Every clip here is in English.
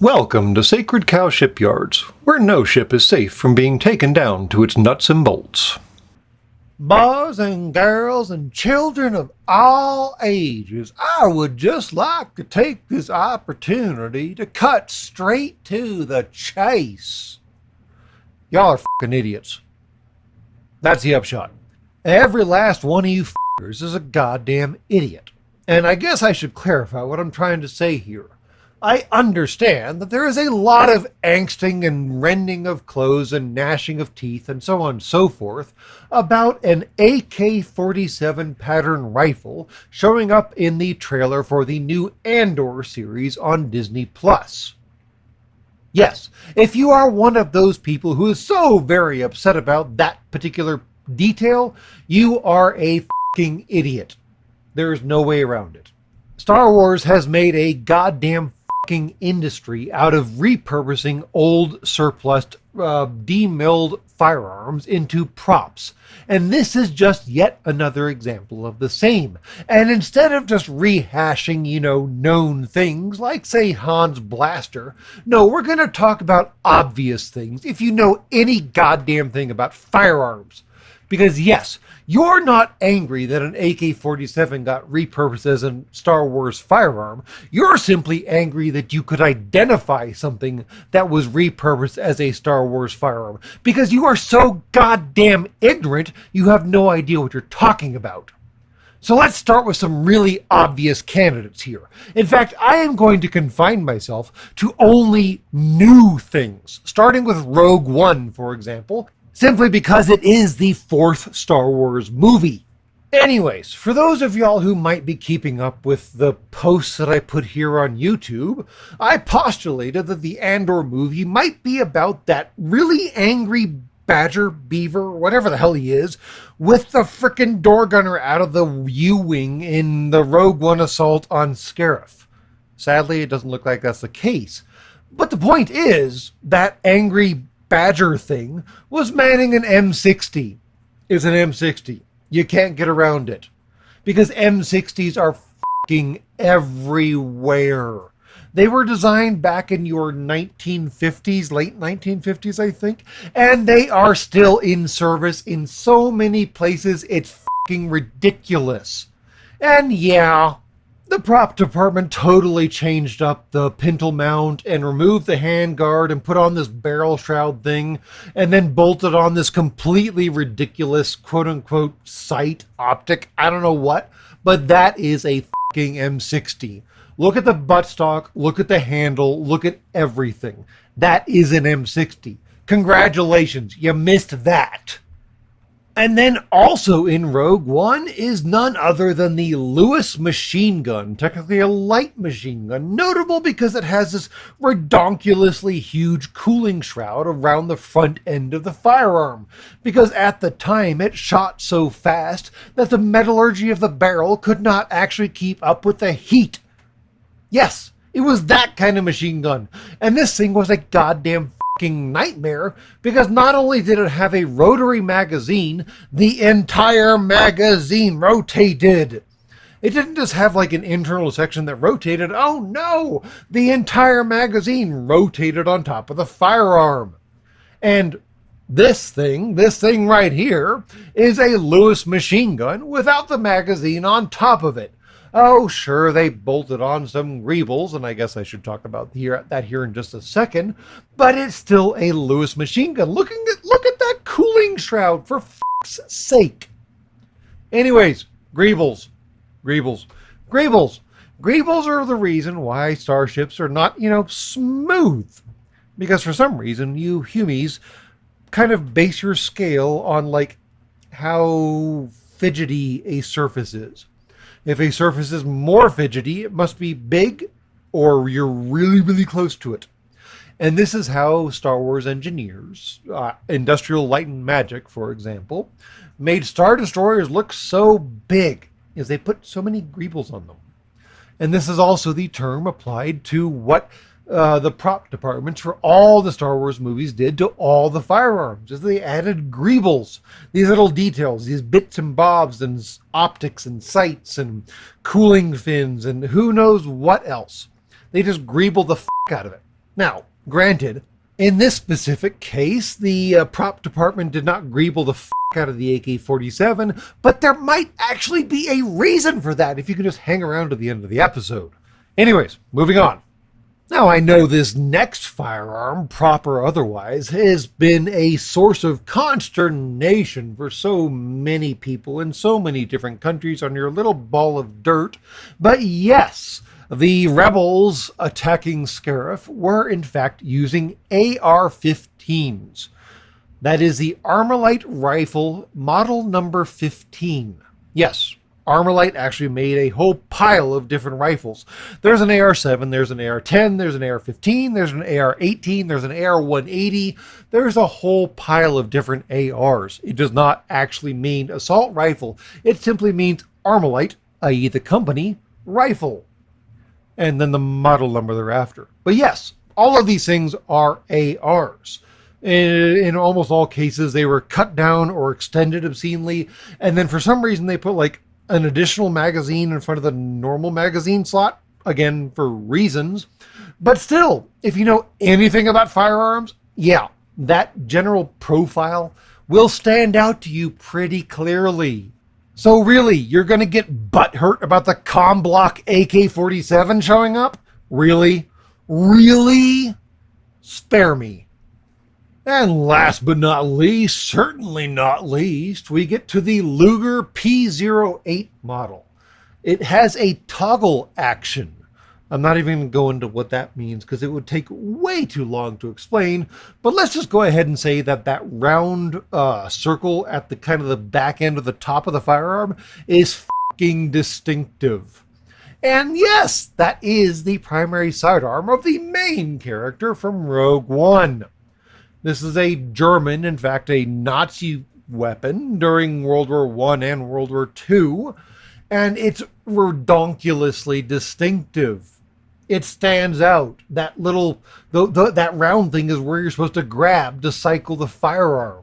Welcome to Sacred Cow Shipyards, where no ship is safe from being taken down to its nuts and bolts. Boys and girls and children of all ages, I would just like to take this opportunity to cut straight to the chase. Y'all are fucking idiots. That's the upshot. Every last one of you fuckers is a goddamn idiot. And I guess I should clarify what I'm trying to say here. I understand that there is a lot of angsting and rending of clothes and gnashing of teeth and so on and so forth about an AK-47 pattern rifle showing up in the trailer for the new Andor series on Disney+. Yes, if you are one of those people who is so very upset about that particular detail, you are a fucking idiot. There's no way around it. Star Wars has made a goddamn industry out of repurposing old surplus demilled firearms into props, and this is just yet another example of the same. And instead of just rehashing known things like, say, Han's blaster, no, we're going to talk about obvious things if you know any goddamn thing about firearms. Because yes, you're not angry that an AK-47 got repurposed as a Star Wars firearm. You're simply angry that you could identify something that was repurposed as a Star Wars firearm. Because you are so goddamn ignorant, you have no idea what you're talking about. So let's start with some really obvious candidates here. In fact, I am going to confine myself to only new things, starting with Rogue One, for example, simply because it is the fourth Star Wars movie. Anyways, for those of y'all who might be keeping up with the posts that I put here on YouTube, I postulated that the Andor movie might be about that really angry badger, beaver, whatever the hell he is, with the frickin' door gunner out of the U-wing in the Rogue One assault on Scarif. Sadly, it doesn't look like that's the case. But the point is, that angry badger thing was manning an M60. It's an M60. You can't get around it. Because M60s are fucking everywhere. They were designed back in your 1950s, late 1950s, I think. And they are still in service in so many places, it's fucking ridiculous. And yeah, the prop department totally changed up the pintle mount and removed the handguard and put on this barrel shroud thing and then bolted on this completely ridiculous quote-unquote sight optic. I don't know what, but that is a fucking M60. Look at the buttstock, look at the handle, look at everything. That is an M60. Congratulations, you missed that. And then also in Rogue One is none other than the Lewis machine gun, technically a light machine gun, notable because it has this redonkulously huge cooling shroud around the front end of the firearm, because at the time it shot so fast that the metallurgy of the barrel could not actually keep up with the heat. Yes, it was that kind of machine gun, and this thing was a goddamn nightmare, because not only did it have a rotary magazine, the entire magazine rotated. It didn't just have like an internal section that rotated. Oh no, the entire magazine rotated on top of the firearm. And this thing right here is a Lewis machine gun without the magazine on top of it. Oh, sure, they bolted on some greebles, and I guess I should talk about that here in just a second, but it's still a Lewis machine gun. Look at that cooling shroud, for fuck's sake. Anyways, greebles are the reason why starships are not, smooth. Because for some reason, you humies kind of base your scale on, like, how fidgety a surface is. If a surface is more fidgety, it must be big or you're really, really close to it. And this is how Star Wars engineers, Industrial Light and Magic, for example, made Star Destroyers look so big, is they put so many greebles on them. And this is also the term applied to what the prop departments for all the Star Wars movies did to all the firearms, is they added greebles, these little details, these bits and bobs and optics and sights and cooling fins and who knows what else. They just greeble the fuck out of it. Now, granted, in this specific case, the prop department did not greeble the out of the AK-47, but there might actually be a reason for that if you can just hang around to the end of the episode. Anyways, moving on. Now, I know this next firearm, prop or otherwise, has been a source of consternation for so many people in so many different countries on your little ball of dirt. But yes, the rebels attacking Scarif were in fact using AR-15s. That is the Armalite rifle model number 15. Yes, Armalite actually made a whole pile of different rifles. There's an AR-7, there's an AR-10, there's an AR-15, there's an AR-18, there's an AR-180. There's a whole pile of different ARs. It does not actually mean assault rifle. It simply means Armalite, i.e. the company, rifle. And then the model number thereafter. But yes, all of these things are ARs. In almost all cases, they were cut down or extended obscenely. And then for some reason, they put like an additional magazine in front of the normal magazine slot. Again, for reasons. But still, if you know anything about firearms, yeah, that general profile will stand out to you pretty clearly. So really, you're going to get butthurt about the Comblock AK-47 showing up? Really? Really? Spare me. And last but not least, certainly not least, we get to the Luger P08 model. It has a toggle action. I'm not even going to go into what that means because it would take way too long to explain. But let's just go ahead and say that that round circle at the kind of the back end of the top of the firearm is fucking distinctive. And yes, that is the primary sidearm of the main character from Rogue One. This is a German, in fact, a Nazi weapon during World War I and World War II, and it's redonkulously distinctive. It stands out. That little, that round thing is where you're supposed to grab to cycle the firearm.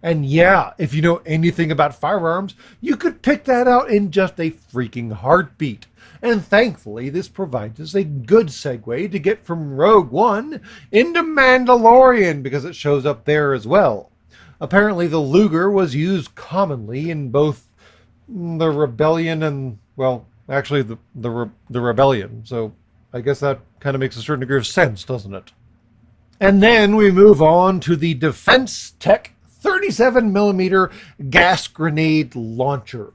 And yeah, if you know anything about firearms, you could pick that out in just a freaking heartbeat. And thankfully, this provides us a good segue to get from Rogue One into Mandalorian, because it shows up there as well. Apparently, the Luger was used commonly in both the Rebellion and, well, actually the Rebellion. So I guess that kind of makes a certain degree of sense, doesn't it? And then we move on to the Defense Tech 37mm gas grenade launcher.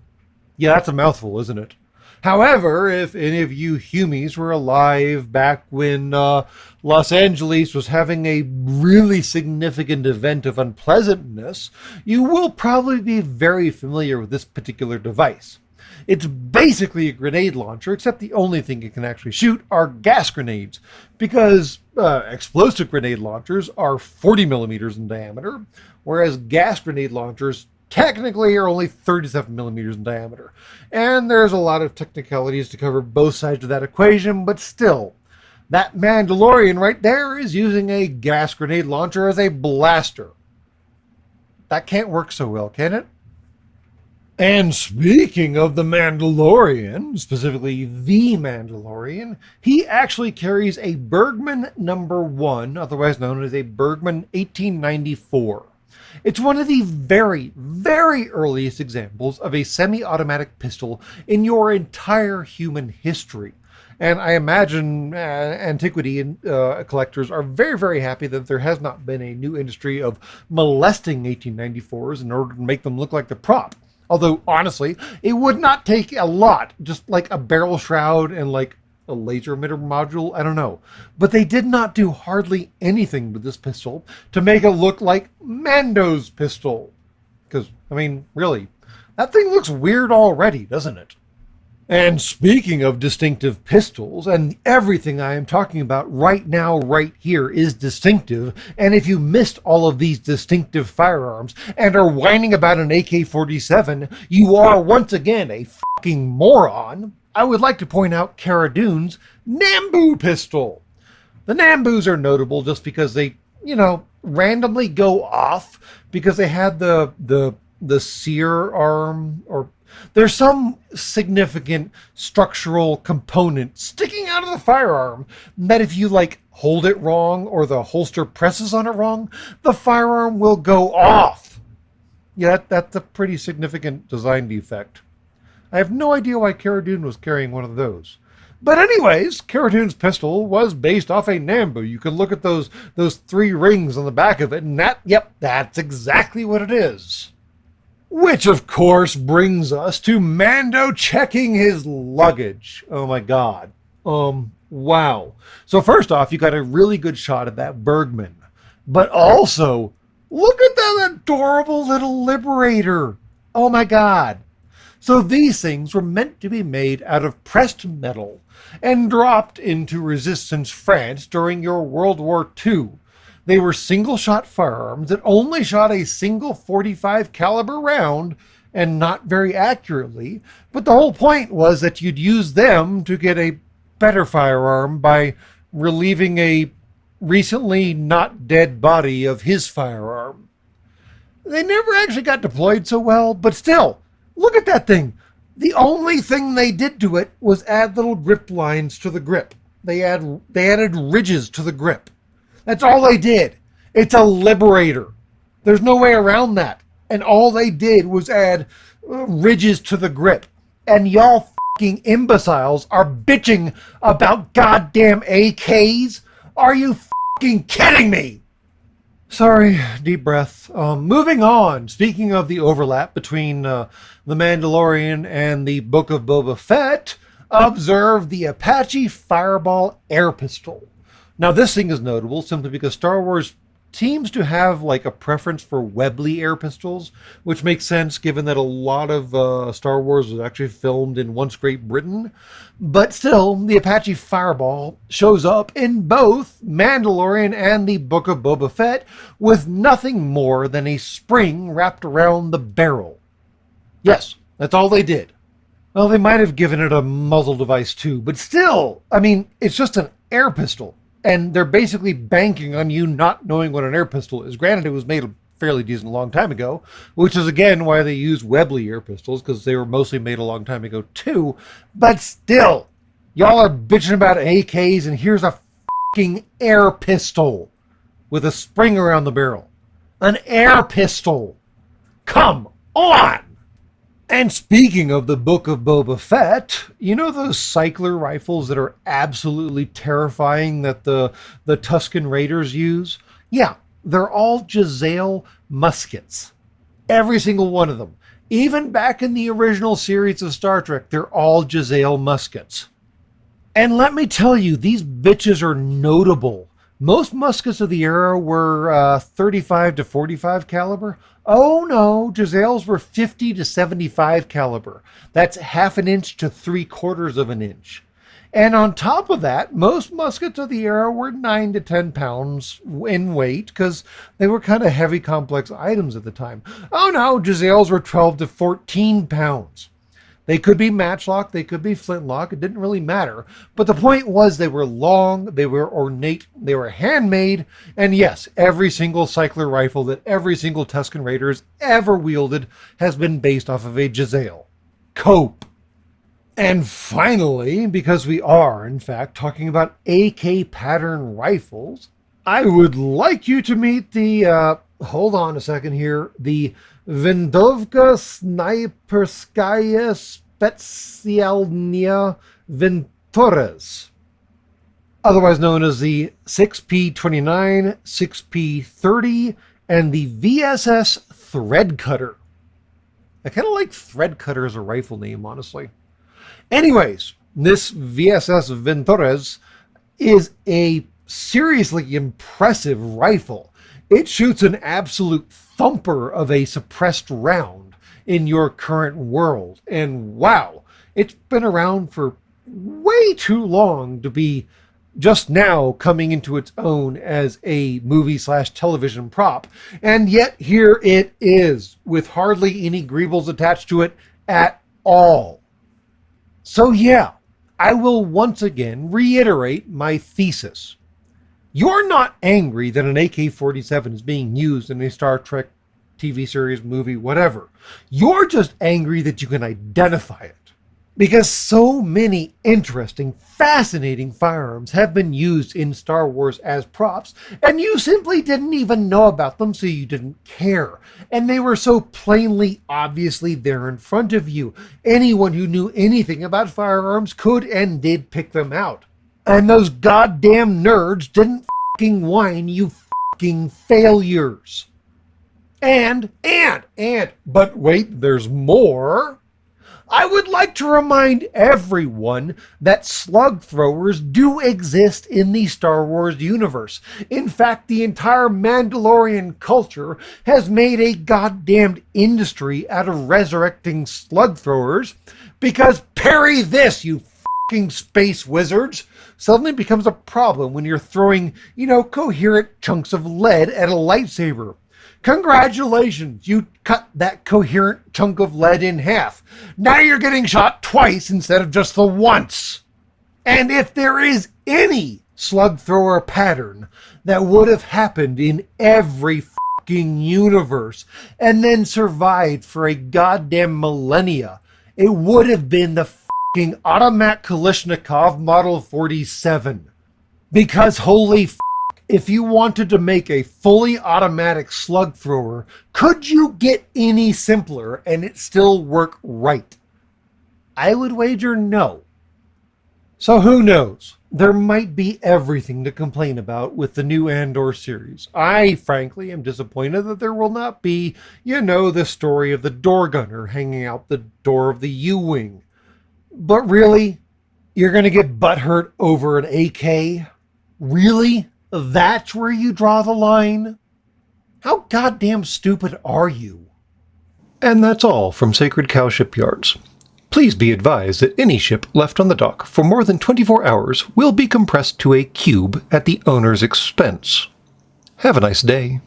Yeah, that's a mouthful, isn't it? However, if any of you humies were alive back when Los Angeles was having a really significant event of unpleasantness, you will probably be very familiar with this particular device. It's basically a grenade launcher, except the only thing it can actually shoot are gas grenades, because explosive grenade launchers are 40 millimeters in diameter, whereas gas grenade launchers technically are only 37 millimeters in diameter. And there's a lot of technicalities to cover both sides of that equation, but still, that Mandalorian right there is using a gas grenade launcher as a blaster. That can't work so well, can it? And speaking of the Mandalorian, specifically the Mandalorian, he actually carries a Bergman number 1, otherwise known as a Bergman 1894. It's one of the very, very earliest examples of a semi-automatic pistol in your entire human history. And I imagine antiquity collectors are very, very happy that there has not been a new industry of molesting 1894s in order to make them look like the prop. Although, honestly, it would not take a lot, just like a barrel shroud and like a laser emitter module, I don't know. But they did not do hardly anything with this pistol to make it look like Mando's pistol. Because, I mean, really, that thing looks weird already, doesn't it? And speaking of distinctive pistols, and everything I am talking about right now, right here, is distinctive, and if you missed all of these distinctive firearms and are whining about an AK-47, you are once again a fucking moron. I would like to point out Cara Dune's Nambu pistol. The Nambus are notable just because they, randomly go off because they had the sear arm, or There's some significant structural component sticking out of the firearm that if you like hold it wrong or the holster presses on it wrong, the firearm will go off. Yeah, that's a pretty significant design defect. I have no idea why Cara Dune was carrying one of those. But anyways, Cara Dune's pistol was based off a Nambu. You can look at those 3 rings on the back of it, and that's exactly what it is. Which, of course, brings us to Mando checking his luggage. Oh my god. Wow. So first off, you got a really good shot of that Bergman. But also, look at that adorable little Liberator. Oh my god. So these things were meant to be made out of pressed metal and dropped into Resistance France during your World War II. They were single-shot firearms that only shot a single .45 caliber round and not very accurately, but the whole point was that you'd use them to get a better firearm by relieving a recently not dead body of his firearm. They never actually got deployed so well, but still, look at that thing. The only thing they did to it was add little grip lines to the grip. They added ridges to the grip. That's all they did. It's a Liberator. There's no way around that. And all they did was add ridges to the grip. And y'all fucking imbeciles are bitching about goddamn AKs? Are you fucking kidding me? Sorry, deep breath. Moving on. Speaking of the overlap between The Mandalorian and the Book of Boba Fett, observe the Apache Fireball air pistol. Now, this thing is notable simply because Star Wars seems to have like a preference for Webley air pistols, which makes sense given that a lot of Star Wars was actually filmed in once Great Britain. But still, the Apache Fireball shows up in both Mandalorian and the Book of Boba Fett with nothing more than a spring wrapped around the barrel. Yes, that's all they did. Well, they might have given it a muzzle device too, but still, I mean, it's just an air pistol. And they're basically banking on you not knowing what an air pistol is. Granted, it was made a fairly decent long time ago, which is again why they used Webley air pistols, because they were mostly made a long time ago too. But still, y'all are bitching about AKs, and here's a fucking air pistol with a spring around the barrel. An air pistol. Come on! And speaking of the Book of Boba Fett, you know those cycler rifles that are absolutely terrifying that the Tusken Raiders use? Yeah, they're all Giselle muskets. Every single one of them. Even back in the original series of Star Trek, they're all Giselle muskets. And let me tell you, these bitches are notable. Most muskets of the era were 35 to 45 caliber. Oh no, Giselles were 50 to 75 caliber. That's half an inch to 3/4 of an inch. And on top of that, most muskets of the era were 9 to 10 pounds in weight because they were kind of heavy, complex items at the time. Oh no, Giselles were 12 to 14 pounds. They could be matchlock, they could be flintlock, it didn't really matter. But the point was they were long, they were ornate, they were handmade, and yes, every single cycler rifle that every single Tusken Raider has ever wielded has been based off of a Giselle. Cope. And finally, because we are, in fact, talking about AK pattern rifles, I would like you to meet the, hold on a second here, the Windowka Sniperskaya Specjalnia Ventures, otherwise known as the 6P29, 6P30, and the VSS Threadcutter. I kind of like Threadcutter as a rifle name, honestly. Anyways, this VSS Ventures is a seriously impressive rifle. It shoots an absolute thumper of a suppressed round in your current world. And wow, it's been around for way too long to be just now coming into its own as a movie/television prop. And yet here it is, with hardly any greebles attached to it at all. So yeah, I will once again reiterate my thesis. You're not angry that an AK-47 is being used in a Star Trek TV series, movie, whatever. You're just angry that you can identify it. Because so many interesting, fascinating firearms have been used in Star Wars as props, and you simply didn't even know about them, so you didn't care. And they were so plainly, obviously there in front of you. Anyone who knew anything about firearms could and did pick them out. And those goddamn nerds didn't fucking whine, you fucking failures. But wait, there's more. I would like to remind everyone that slug throwers do exist in the Star Wars universe. In fact, the entire Mandalorian culture has made a goddamned industry out of resurrecting slug throwers because parry this, you fucking space wizards, suddenly becomes a problem when you're throwing, coherent chunks of lead at a lightsaber. Congratulations, you cut that coherent chunk of lead in half. Now you're getting shot twice instead of just the once. And if there is any slug thrower pattern that would have happened in every fucking universe and then survived for a goddamn millennia, it would have been the fucking automatic Kalashnikov Model 47. Because holy if you wanted to make a fully automatic slug thrower, could you get any simpler and it still work right? I would wager no. So who knows? There might be everything to complain about with the new Andor series. I, frankly, am disappointed that there will not be, the story of the door gunner hanging out the door of the U-Wing. But really? You're going to get butthurt over an AK? Really? That's where you draw the line? How goddamn stupid are you? And that's all from Sacred Cow Shipyards. Please be advised that any ship left on the dock for more than 24 hours will be compressed to a cube at the owner's expense. Have a nice day.